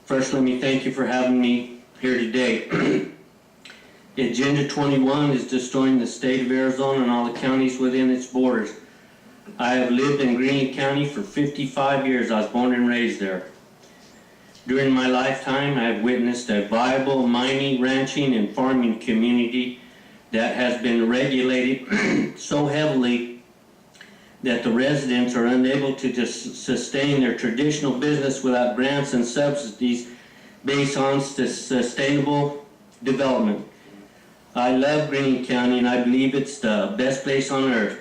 First, let me thank you for having me here today. Agenda 21 is destroying the state of Arizona and all the counties within its borders. I have lived in Greenlee County for 55 years. I was born and raised there. During my lifetime, I have witnessed a viable mining, ranching, and farming community that has been regulated so heavily that the residents are unable to just sustain their traditional business without grants and subsidies based on sustainable development. I love Greenlee County and I believe it's the best place on earth.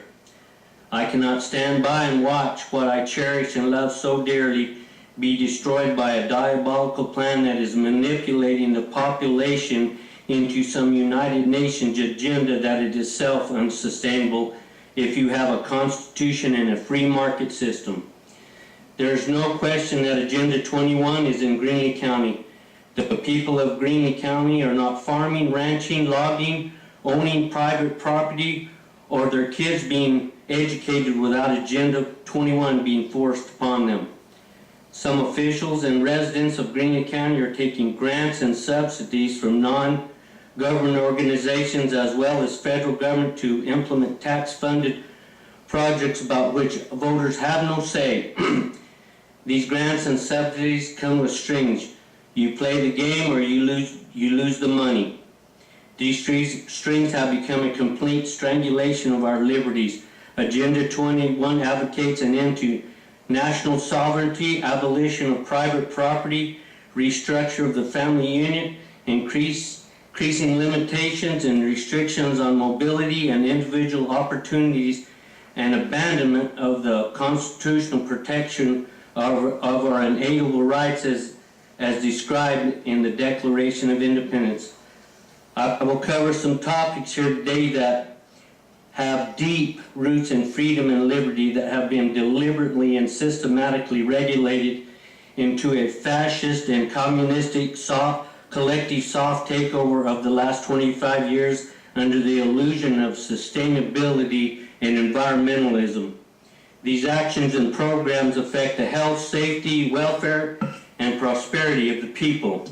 I cannot stand by and watch what I cherish and love so dearly be destroyed by a diabolical plan that is manipulating the population into some United Nations agenda that it is self-unsustainable if you have a constitution and a free market system. There is no question that Agenda 21 is in Greenlee County. The people of Greenlee County are not farming, ranching, logging, owning private property, or their kids being educated without Agenda 21 being forced upon them. Some officials and residents of Greenlee County are taking grants and subsidies from non-government organizations as well as federal government to implement tax-funded projects about which voters have no say. These grants and subsidies come with strings. You play the game or you lose the money. These strings have become a complete strangulation of our liberties. Agenda 21 advocates an end to national sovereignty, abolition of private property, restructure of the family unit, increasing limitations and restrictions on mobility and individual opportunities, and abandonment of the constitutional protection of our inalienable rights as described in the Declaration of Independence. I will cover some topics here today that have deep roots in freedom and liberty that have been deliberately and systematically regulated into a fascist and communistic collective soft takeover of the last 25 years under the illusion of sustainability and environmentalism. These actions and programs affect the health, safety, welfare, and prosperity of the people.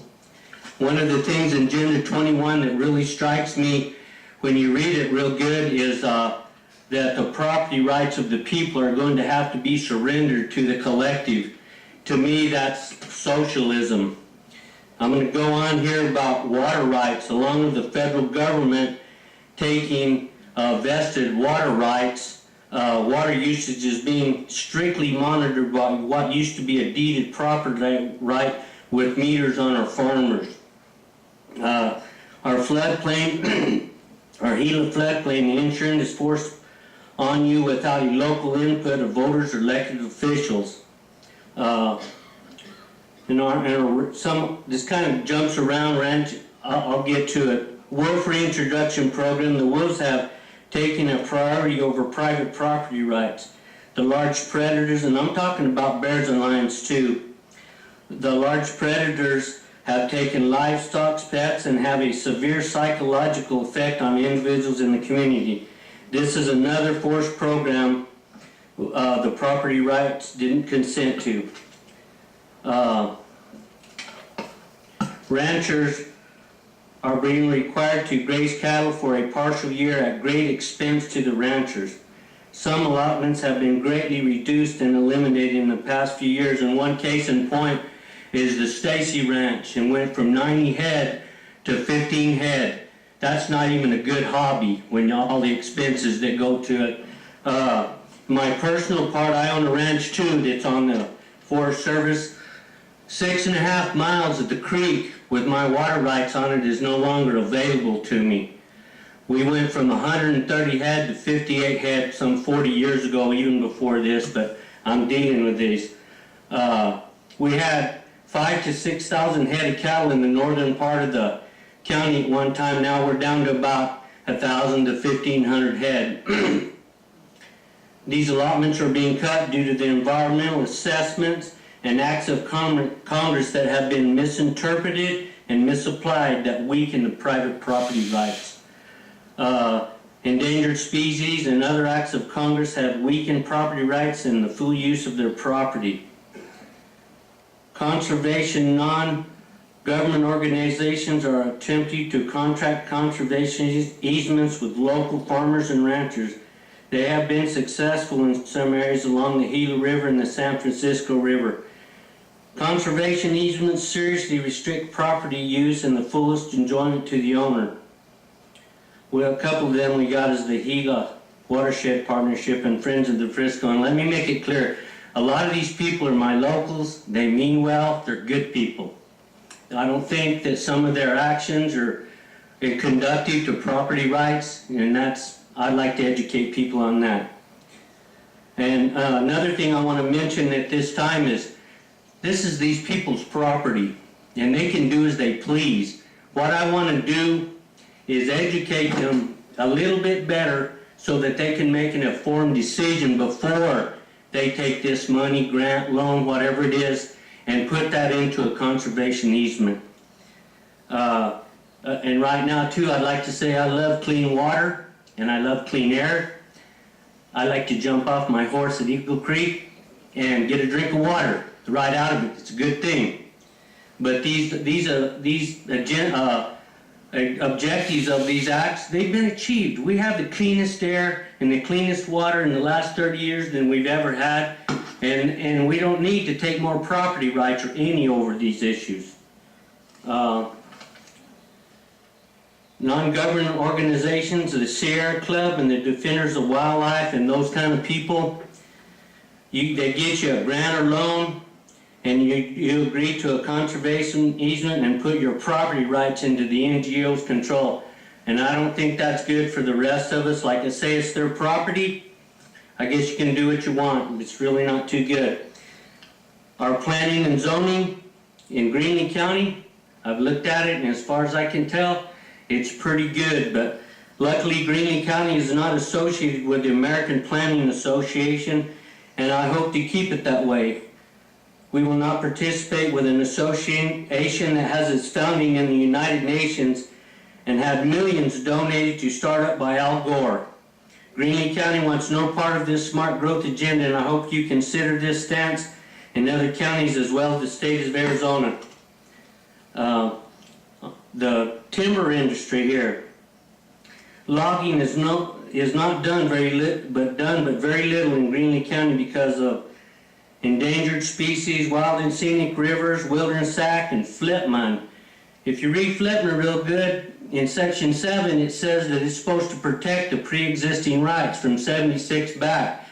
One of the things in Agenda 21 that really strikes me when you read it real good is that the property rights of the people are going to have to be surrendered to the collective. To me, that's socialism. I'm going to go on here about water rights, along with the federal government taking vested water rights. Water usage is being strictly monitored by what used to be a deeded property right with meters on our farmers. Our floodplain, our Gila floodplain insurance is forced on you without a local input of voters or elected officials. This kind of jumps around, ranch. I'll get to it. Wolf reintroduction program. The wolves have taken a priority over private property rights. The large predators, and I'm talking about bears and lions too. The large predators have taken livestock, pets, and have a severe psychological effect on individuals in the community. This is another forced program the property rights didn't consent to. Ranchers are being required to graze cattle for a partial year at great expense to the ranchers. Some allotments have been greatly reduced and eliminated in the past few years, and one case in point is the Stacy Ranch, and went from 90 head to 15 head. That's not even a good hobby when all the expenses that go to it. My personal part, I own a ranch too that's on the Forest Service. 6.5 miles of the creek with my water rights on it is no longer available to me. We went from 130 head to 58 head some 40 years ago, even before this, but I'm dealing with these. We had 5,000 to 6,000 head of cattle in the northern part of the county at one time. Now we're down to about 1,000 to 1,500 head. These allotments are being cut due to the environmental assessments and acts of Congress that have been misinterpreted and misapplied that weaken the private property rights. Endangered species and other acts of Congress have weakened property rights and the full use of their property. conservation non-government organizations are attempting to contract conservation easements with local farmers and ranchers. They have been successful in some areas along the Gila River and the San Francisco River. Conservation easements seriously restrict property use and the fullest enjoyment to the owner. Well, a couple of them we got is the Gila Watershed Partnership and Friends of the Frisco. And let me make it clear, a lot of these people are my locals. They mean well. They're good people. I don't think that some of their actions are conducive to property rights, and I'd like to educate people on that. And another thing I want to mention at this time is, this is these people's property, and they can do as they please. What I want to do is educate them a little bit better so that they can make an informed decision before they take this money, grant, loan, whatever it is, and put that into a conservation easement. And right now, too, I'd like to say I love clean water and I love clean air. I like to jump off my horse at Eagle Creek and get a drink of water right out of it. It's a good thing. But these objectives of these acts, they've been achieved. We have the cleanest air and the cleanest water in the last 30 years than we've ever had, and we don't need to take more property rights or any over these issues. Non-government organizations, the Sierra Club and the Defenders of Wildlife and those kind of people, they get you a grant or loan, and you agree to a conservation easement and put your property rights into the NGO's control. And I don't think that's good for the rest of us. Like I say, it's their property. I guess you can do what you want. It's really not too good. Our planning and zoning in Greenlee County, I've looked at it, and as far as I can tell, it's pretty good. But luckily, Greenlee County is not associated with the American Planning Association, and I hope to keep it that way. We will not participate with an association that has its founding in the United Nations and had millions donated to start up by Al Gore. Greenlee County wants no part of this smart growth agenda, and I hope you consider this stance in other counties as well as the state of Arizona. The timber industry here. Logging is not done very little in Greenlee County because of endangered species, wild and scenic rivers, wilderness act, and Flipman. If you read Flipman real good, in section 7 it says that it's supposed to protect the pre-existing rights from 76 back,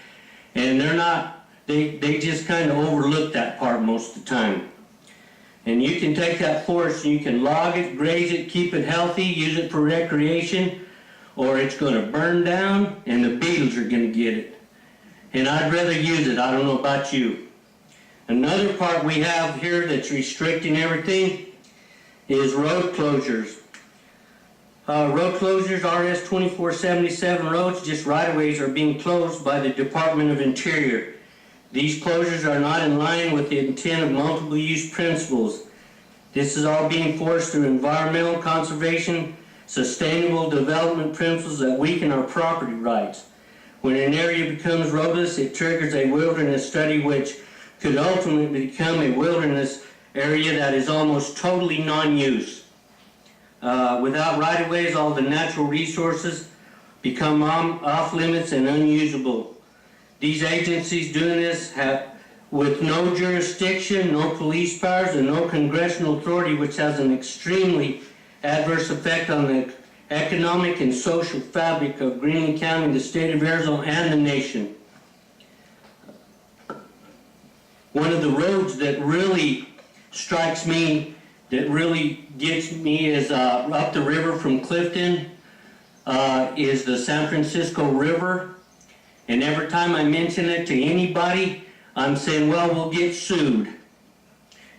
and they just kind of overlook that part most of the time. And you can take that forest and you can log it, graze it, keep it healthy, use it for recreation, or it's going to burn down and the beetles are going to get it. And I'd rather use it. I don't know about you. Another part we have here that's restricting everything is road closures. Road closures, RS 2477 roads, just right-of-ways, are being closed by the Department of Interior. These closures are not in line with the intent of multiple use principles. This is all being forced through environmental conservation, sustainable development principles that weaken our property rights. When an area becomes roadless, it triggers a wilderness study which could ultimately become a wilderness area that is almost totally non-use. Without right-of-ways, all the natural resources become off limits and unusable. These agencies doing this with no jurisdiction, no police powers, and no congressional authority, which has an extremely adverse effect on the economic and social fabric of Greenlee County, the state of Arizona, and the nation. One of the roads that really strikes me, that really gets me, is up the river from Clifton, is the San Francisco River. And every time I mention it to anybody, I'm saying, well, we'll get sued.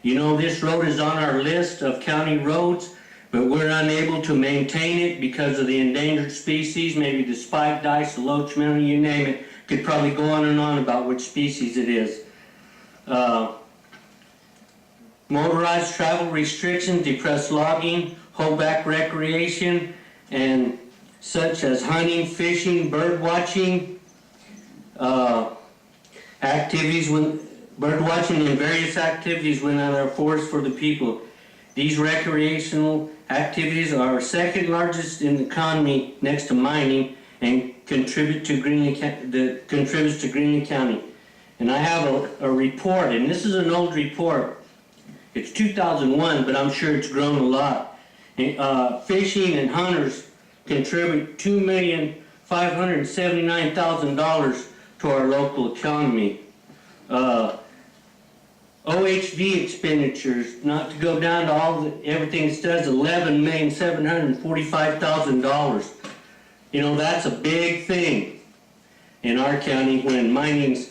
You know, this road is on our list of county roads, but we're unable to maintain it because of the endangered species, maybe the spike dice, the loach minnow, you name it. Could probably go on and on about which species it is. Motorized travel restrictions, depress logging, hold back recreation, and such as hunting, fishing, bird watching, activities bird watching and various activities when they are forced for the people. These recreational activities are second largest in the economy next to mining and contributes to Greenlee County. And I have a report, and this is an old report. It's 2001, but I'm sure it's grown a lot. Fishing and hunters contribute $2,579,000 to our local economy. OHV expenditures, not to go down to everything it does, $11,745,000. You know, that's a big thing in our county when mining's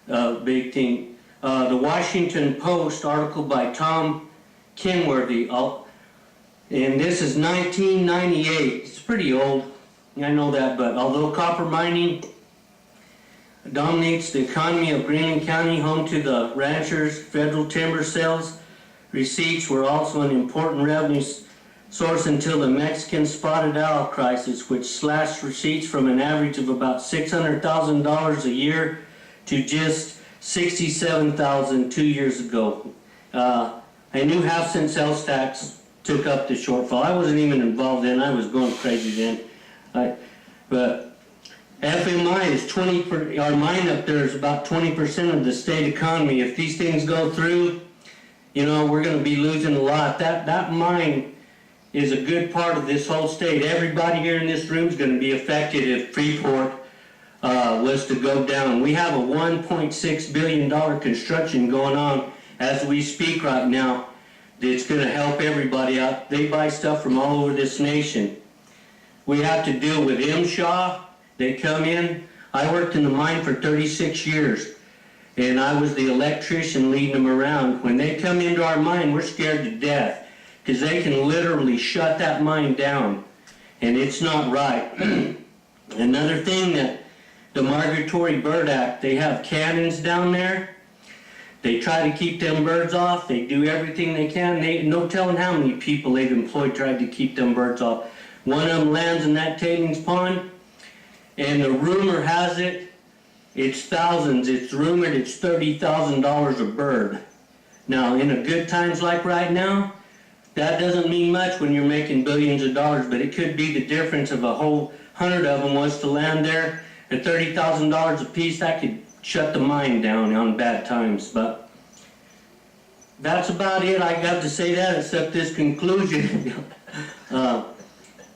a big thing. The Washington Post article by Tom Kenworthy, and this is 1998. It's pretty old, I know that, but although copper mining dominates the economy of Greenlee County, home to the ranchers, federal timber sales receipts were also an important revenue source until the Mexican spotted owl crisis, which slashed receipts from an average of about $600,000 a year to just $67,000 2 years ago. A new half-cent sales tax took up the shortfall. I wasn't even involved then. I was going crazy then. But FMI is our mine up there is about 20% of the state economy. If these things go through, you know, we're going to be losing a lot. That mine is a good part of this whole state. Everybody here in this room is going to be affected if Freeport was to go down. We have a $1.6 billion construction going on as we speak right now that's going to help everybody out. They buy stuff from all over this nation. We have to deal with MSHA. They come in. I worked in the mine for 36 years, and I was the electrician leading them around. When they come into our mine, we're scared to death because they can literally shut that mine down, and it's not right. Another thing that the Migratory Bird Act, they have cannons down there. They try to keep them birds off. They do everything they can. No telling how many people they've employed tried to keep them birds off. One of them lands in that tailings pond, and the rumor has it, it's thousands. It's rumored it's $30,000 a bird. Now, in a good times like right now, that doesn't mean much when you're making billions of dollars, but it could be the difference of a whole 100 of them was to land there at $30,000 a piece. That could shut the mine down on bad times. But that's about it. I got to say that, except this conclusion.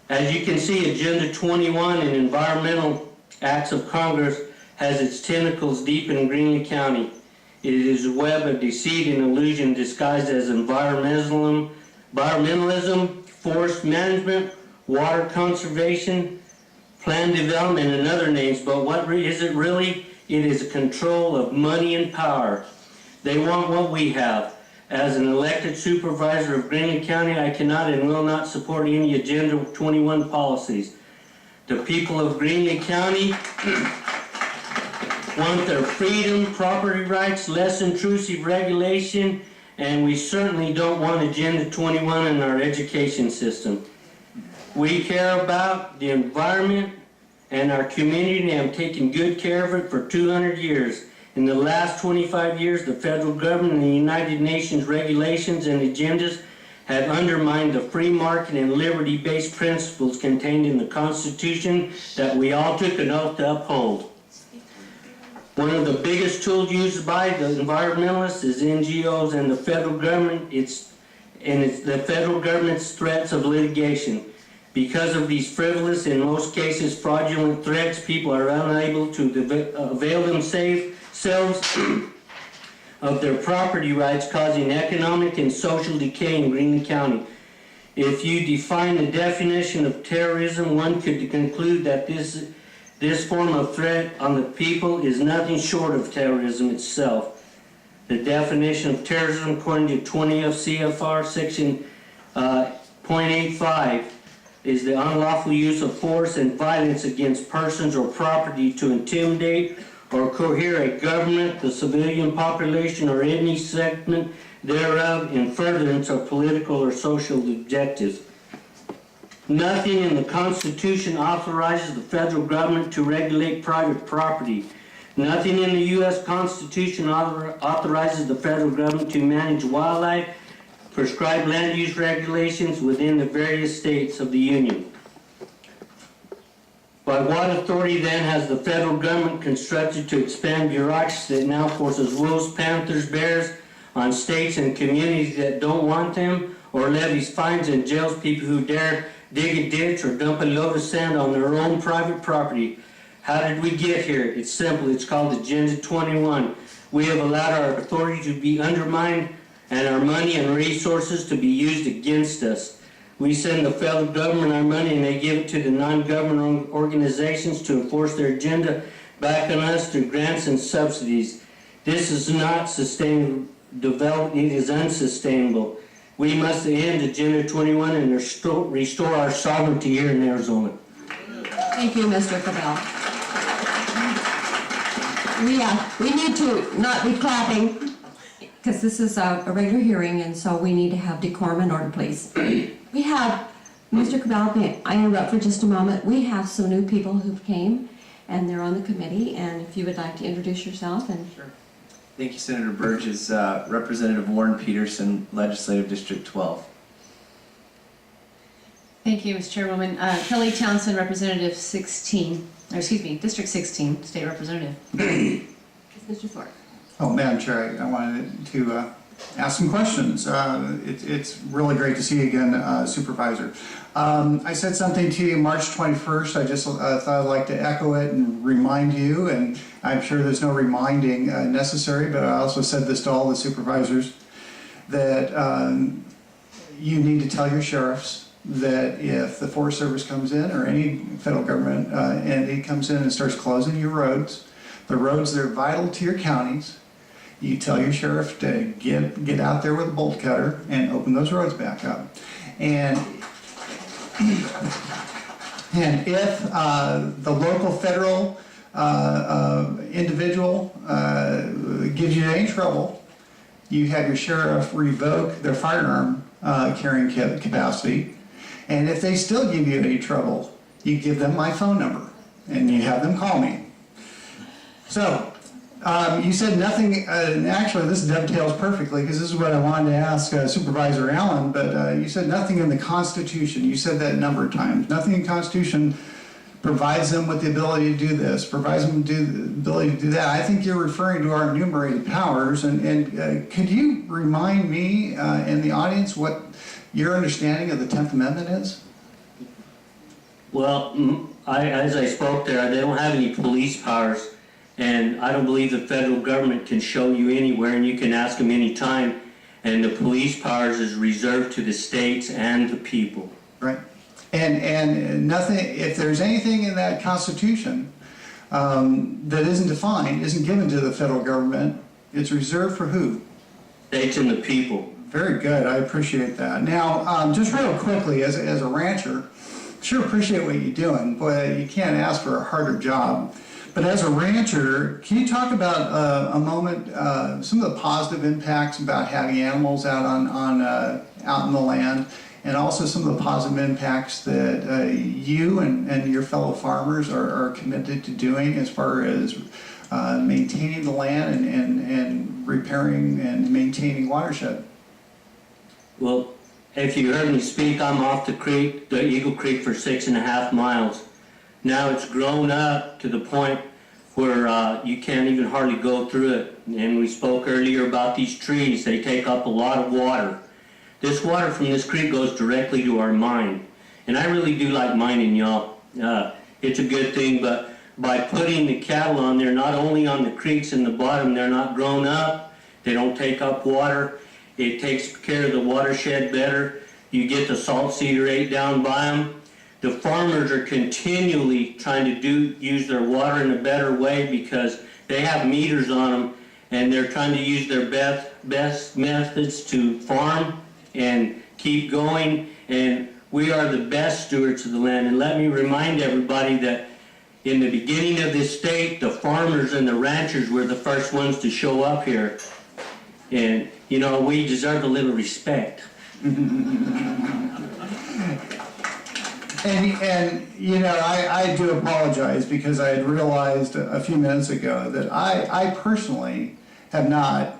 As you can see, Agenda 21 and Environmental Acts of Congress has its tentacles deep in Greenlee County. It is a web of deceit and illusion disguised as environmentalism, forest management, water conservation, plan development, and other names. But what is it really? It is a control of money and power. They want what we have. As an elected supervisor of Greenlee County, I cannot and will not support any Agenda 21 policies. The people of Greenlee County want their freedom, property rights, less intrusive regulation, and we certainly don't want Agenda 21 in our education system. We care about the environment and our community and have taken good care of it for 200 years. In the last 25 years, the federal government and the United Nations regulations and agendas have undermined the free market and liberty-based principles contained in the Constitution that we all took an oath to uphold. One of the biggest tools used by the environmentalists is NGOs and the federal government. It's the federal government's threats of litigation. Because of these frivolous, in most cases fraudulent threats, people are unable to avail themselves of their property rights, causing economic and social decay in Greenlee County. If you define the definition of terrorism, one could conclude that this form of threat on the people is nothing short of terrorism itself. The definition of terrorism, according to 20 CFR section .85, is the unlawful use of force and violence against persons or property to intimidate or cohere a government, the civilian population, or any segment thereof in furtherance of political or social objectives. Nothing in the Constitution authorizes the federal government to regulate private property. Nothing in the U.S. Constitution authorizes the federal government to manage wildlife, prescribe land use regulations within the various states of the Union. By what authority then has the federal government constructed to expand bureaucracy that now forces wolves, panthers, bears on states and communities that don't want them, or levies fines and jails people who dare dig a ditch or dump a load of sand on their own private property? How did we get here? It's simple. It's called Agenda 21. We have allowed our authority to be undermined and our money and resources to be used against us. We send the federal government our money and they give it to the non-government organizations to enforce their agenda back on us through grants and subsidies. This is not sustainable development. It is unsustainable. We must end Agenda 21 and restore our sovereignty here in Arizona. Thank you, Mr. Corbell. We need to not be clapping because this is a regular hearing, and so we need to have decorum and order, please. We have, Mr. Corbell, may I interrupt for just a moment? We have some new people who came, and they're on the committee, and if you would like to introduce yourself. And Sure. Thank you, Senator Burgess. Representative Warren Peterson, Legislative District 12. Thank you, Ms. Chairwoman. Kelly Townsend, Representative 16, or excuse me, District 16, State Representative. Mr. Thorpe. Oh, Madam Chair, I wanted to ask some questions. It's really great to see you again, Supervisor. I said something to you March 21st. I just thought I'd like to echo it and remind you, and I'm sure there's no reminding necessary, but I also said this to all the supervisors, that you need to tell your sheriffs that if the Forest Service comes in or any federal government entity comes in and starts closing your roads, the roads that are vital to your counties, you tell your sheriff to get out there with a bolt cutter and open those roads back up. And if the local federal individual gives you any trouble, you have your sheriff revoke their firearm carrying capacity. And if they still give you any trouble, you give them my phone number and you have them call me. So, you said nothing, and actually this dovetails perfectly because this is what I wanted to ask Supervisor Allen, but you said nothing in the Constitution. You said that a number of times. Nothing in the Constitution provides them with the ability to do this, provides them the ability to do that. I think you're referring to our enumerated powers, and could you remind me and the audience what your understanding of the 10th Amendment is? Well, as I spoke there, they don't have any police powers. And I don't believe the federal government can show you anywhere, and you can ask them anytime. And the police powers is reserved to the states and the people. Right. And nothing, if there's anything in that Constitution that isn't defined, isn't given to the federal government, it's reserved for who? States and the people. Very good. I appreciate that. Now, just real quickly, as a rancher, sure appreciate what you're doing, but you can't ask for a harder job. But as a rancher, can you talk about a moment, some of the positive impacts about having animals out out in the land, and also some of the positive impacts that you and your fellow farmers are committed to doing as far as maintaining the land and repairing and maintaining watershed? Well, if you heard me speak, I'm off the creek, the Eagle Creek, for 6.5 miles. Now it's grown up to the point where you can't even hardly go through it. And we spoke earlier about these trees. They take up a lot of water. This water from this creek goes directly to our mine. And I really do like mining, y'all. It's a good thing, but by putting the cattle on there, not only on the creeks in the bottom, they're not grown up, they don't take up water, it takes care of the watershed better. You get the salt cedar rate down by them. The farmers are continually trying to use their water in a better way because they have meters on them, and they're trying to use their best methods to farm and keep going. And we are the best stewards of the land. And let me remind everybody that in the beginning of this state, the farmers and the ranchers were the first ones to show up here. And, you know, we deserve a little respect. And you know, I do apologize because I had realized a few minutes ago that I personally have not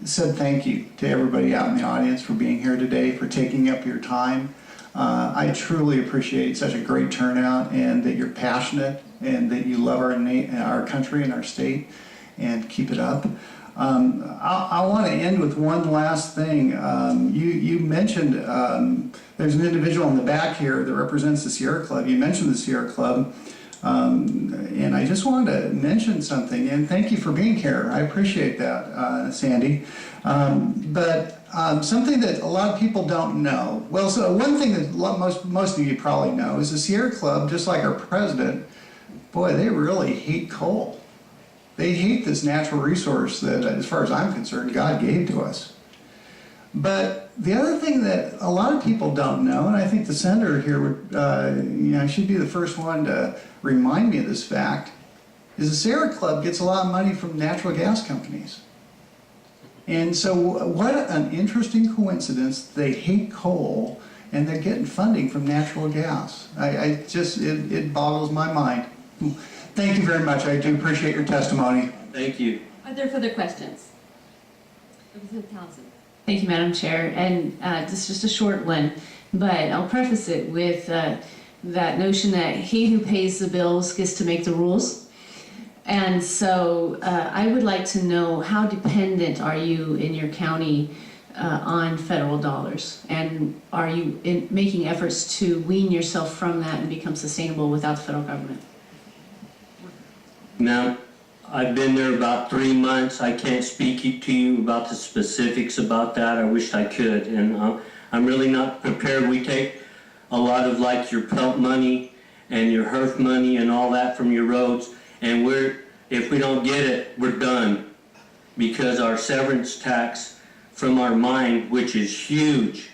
said thank you to everybody out in the audience for being here today, for taking up your time. I truly appreciate such a great turnout, and that you're passionate and that you love our country and our state, and keep it up. I want to end with one last thing. You mentioned there's an individual in the back here that represents the Sierra Club. You mentioned the Sierra Club, and I just wanted to mention something, and thank you for being here. I appreciate that, Sandy. But something that a lot of people don't know. Well, so one thing that most of you probably know is the Sierra Club, just like our president, boy, they really hate coal. They hate this natural resource that, as far as I'm concerned, God gave to us. But the other thing that a lot of people don't know, and I think the senator here would, should be the first one to remind me of this fact, is the Sierra Club gets a lot of money from natural gas companies. And so what an interesting coincidence. They hate coal and they're getting funding from natural gas. It boggles my mind. Thank you very much. I do appreciate your testimony. Thank you. Are there further questions? Representative Townsend. Thank you, Madam Chair, and this is just a short one, but I'll preface it with that notion that he who pays the bills gets to make the rules. And so I would like to know, how dependent are you in your county on federal dollars? And are you making efforts to wean yourself from that and become sustainable without the federal government? Now, I've been there about 3 months. I can't speak to you about the specifics about that. I wish I could, and I'm really not prepared. We take a lot of like your PELT money and your HERF money and all that from your roads, and if we don't get it, we're done, because our severance tax from our mine, which is huge,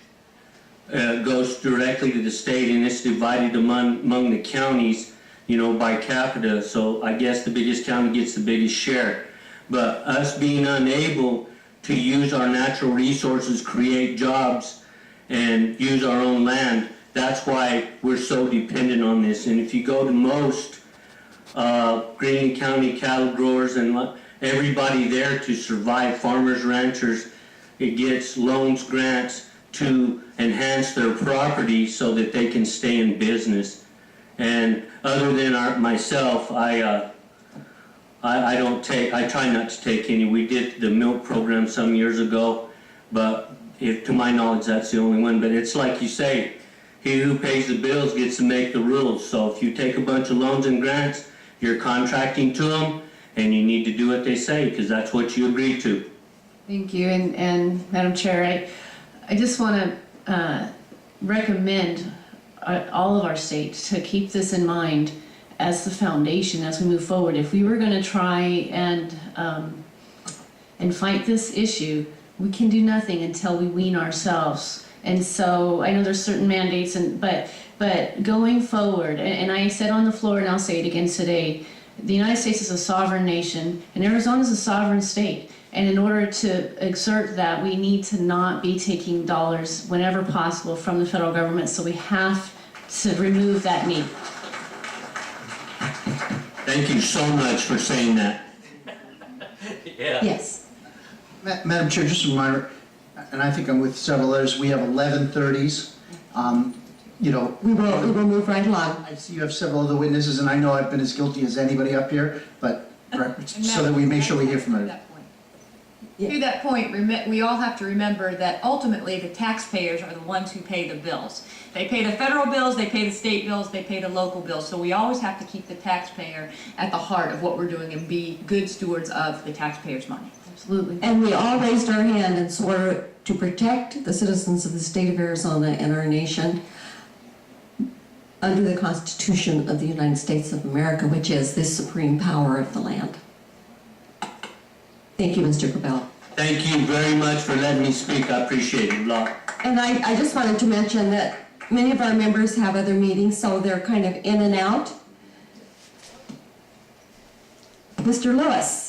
goes directly to the state, and it's divided among the counties, by capita. So I guess the biggest county gets the biggest share. But us being unable to use our natural resources, create jobs, and use our own land, that's why we're so dependent on this. And if you go to most Greenlee County cattle growers and everybody there to survive, farmers, ranchers, it gets loans, grants to enhance their property so that they can stay in business. And other than myself, I try not to take any. We did the milk program some years ago, but to my knowledge, that's the only one. But it's like you say, he who pays the bills gets to make the rules. So if you take a bunch of loans and grants, you're contracting to them, and you need to do what they say, because that's what you agreed to. Thank you, and Madam Chair, I just want to recommend all of our states to keep this in mind as the foundation as we move forward. If we were going to try and fight this issue, we can do nothing until we wean ourselves. And so I know there's certain mandates, but going forward, and I said on the floor, and I'll say it again today, the United States is a sovereign nation, and Arizona is a sovereign state. And in order to exert that, we need to not be taking dollars whenever possible from the federal government. So we have to remove that need. Thank you so much for saying that. Yeah. Yes. Madam Chair, just a reminder, and I think I'm with several others, we have 11:30s. We will move right along. I see you have several other witnesses, and I know I've been as guilty as anybody up here, but so that we make sure we hear from everyone. To that point, we all have to remember that ultimately the taxpayers are the ones who pay the bills. They pay the federal bills, they pay the state bills, they pay the local bills. So we always have to keep the taxpayer at the heart of what we're doing and be good stewards of the taxpayers' money. Absolutely. And we all raised our hand and swore to protect the citizens of the state of Arizona and our nation under the Constitution of the United States of America, which is the supreme power of the land. Thank you, Mr. Corbell. Thank you very much for letting me speak. I appreciate it a lot. And I just wanted to mention that many of our members have other meetings, so they're kind of in and out. Mr. Lewis.